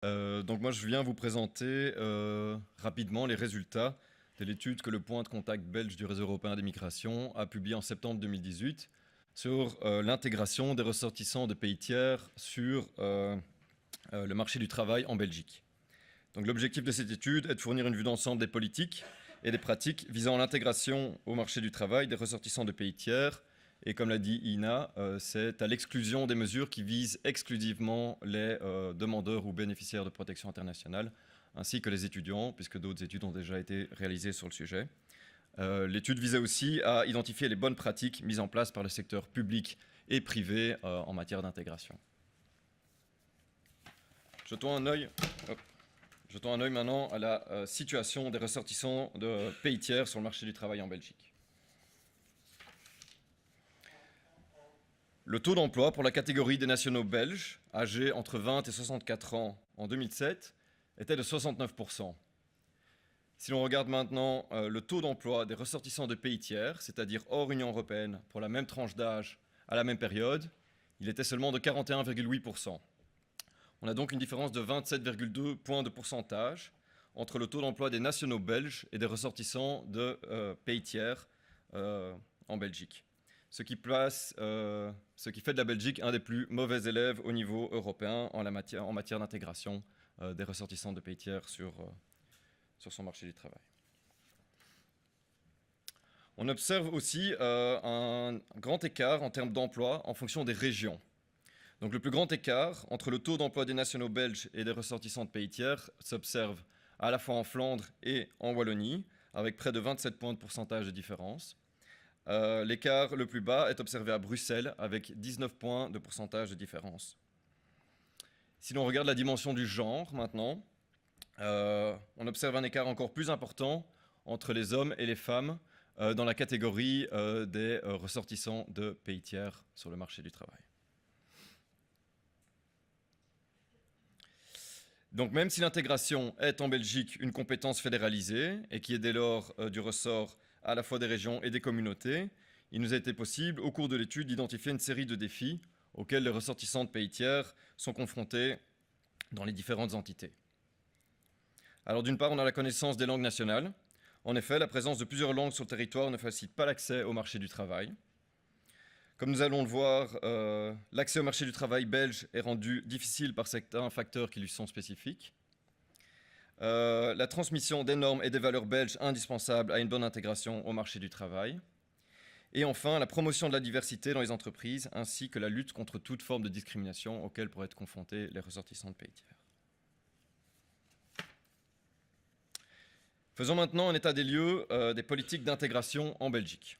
Donc moi je viens vous présenter rapidement les résultats de l'étude que le point de contact belge du réseau européen des migrations a publié en septembre 2018 sur l'intégration des ressortissants de pays tiers sur le marché du travail en Belgique. Donc l'objectif de cette étude est de fournir une vue d'ensemble des politiques et des pratiques visant à l'intégration au marché du travail des ressortissants de pays tiers. Et comme l'a dit Ina, c'est à l'exclusion des mesures qui visent exclusivement les demandeurs ou bénéficiaires de protection internationale, ainsi que les étudiants, puisque d'autres études ont déjà été réalisées sur le sujet. L'étude visait aussi à identifier les bonnes pratiques mises en place par le secteur public et privé en matière d'intégration. Jetons un œil maintenant à la situation des ressortissants de pays tiers sur le marché du travail en Belgique. Le taux d'emploi pour la catégorie des nationaux belges, âgés entre 20 et 64 ans en 2007, était de 69%. Si l'on regarde maintenant le taux d'emploi des ressortissants de pays tiers, c'est-à-dire hors Union européenne, pour la même tranche d'âge à la même période, il était seulement de 41,8%. On a donc une différence de 27,2 points de pourcentage entre le taux d'emploi des nationaux belges et des ressortissants de pays tiers en Belgique. Ce qui fait de la Belgique un des plus mauvais élèves au niveau européen en matière d'intégration des ressortissants de pays tiers sur son marché du travail. On observe aussi un grand écart en termes d'emploi en fonction des régions. Donc le plus grand écart entre le taux d'emploi des nationaux belges et des ressortissants de pays tiers s'observe à la fois en Flandre et en Wallonie, avec près de 27 points de pourcentage de différence. L'écart le plus bas est observé à Bruxelles, avec 19 points de pourcentage de différence. Si l'on regarde la dimension du genre maintenant, on observe un écart encore plus important entre les hommes et les femmes dans la catégorie des ressortissants de pays tiers sur le marché du travail. Donc même si l'intégration est en Belgique une compétence fédéralisée et qui est dès lors du ressort à la fois des régions et des communautés, il nous a été possible au cours de l'étude d'identifier une série de défis auxquels les ressortissants de pays tiers sont confrontés dans les différentes entités. Alors d'une part, on a la connaissance des langues nationales. En effet, la présence de plusieurs langues sur le territoire ne facilite pas l'accès au marché du travail. Comme nous allons le voir, l'accès au marché du travail belge est rendu difficile par certains facteurs qui lui sont spécifiques. La transmission des normes et des valeurs belges indispensables à une bonne intégration au marché du travail. Et enfin, la promotion de la diversité dans les entreprises, ainsi que la lutte contre toute forme de discrimination auxquelles pourraient être confrontés les ressortissants de pays tiers. Faisons maintenant un état des lieux des politiques d'intégration en Belgique.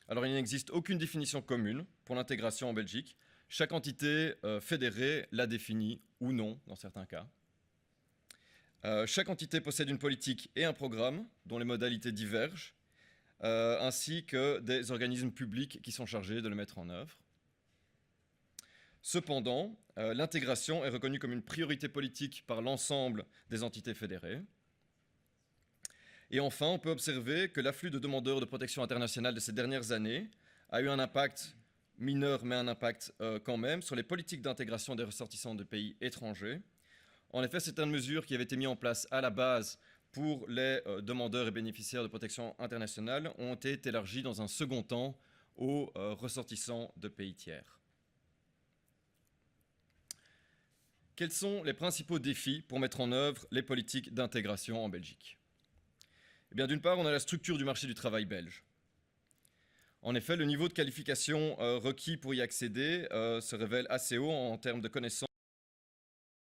Alors, il n'existe aucune définition commune pour l'intégration en Belgique. Chaque entité fédérée la définit ou non, dans certains cas. Chaque entité possède une politique et un programme dont les modalités divergent, ainsi que des organismes publics qui sont chargés de le mettre en œuvre. Cependant, l'intégration est reconnue comme une priorité politique par l'ensemble des entités fédérées. Et enfin, on peut observer que l'afflux de demandeurs de protection internationale de ces dernières années a eu un impact mineur, mais un impact quand même, sur les politiques d'intégration des ressortissants de pays étrangers. En effet, certaines mesures qui avaient été mises en place à la base pour les demandeurs et bénéficiaires de protection internationale ont été élargies dans un second temps aux ressortissants de pays tiers. Quels sont les principaux défis pour mettre en œuvre les politiques d'intégration en Belgique ? Eh bien, d'une part, on a la structure du marché du travail belge. En effet, le niveau de qualification requis pour y accéder se révèle assez haut en termes de connaissances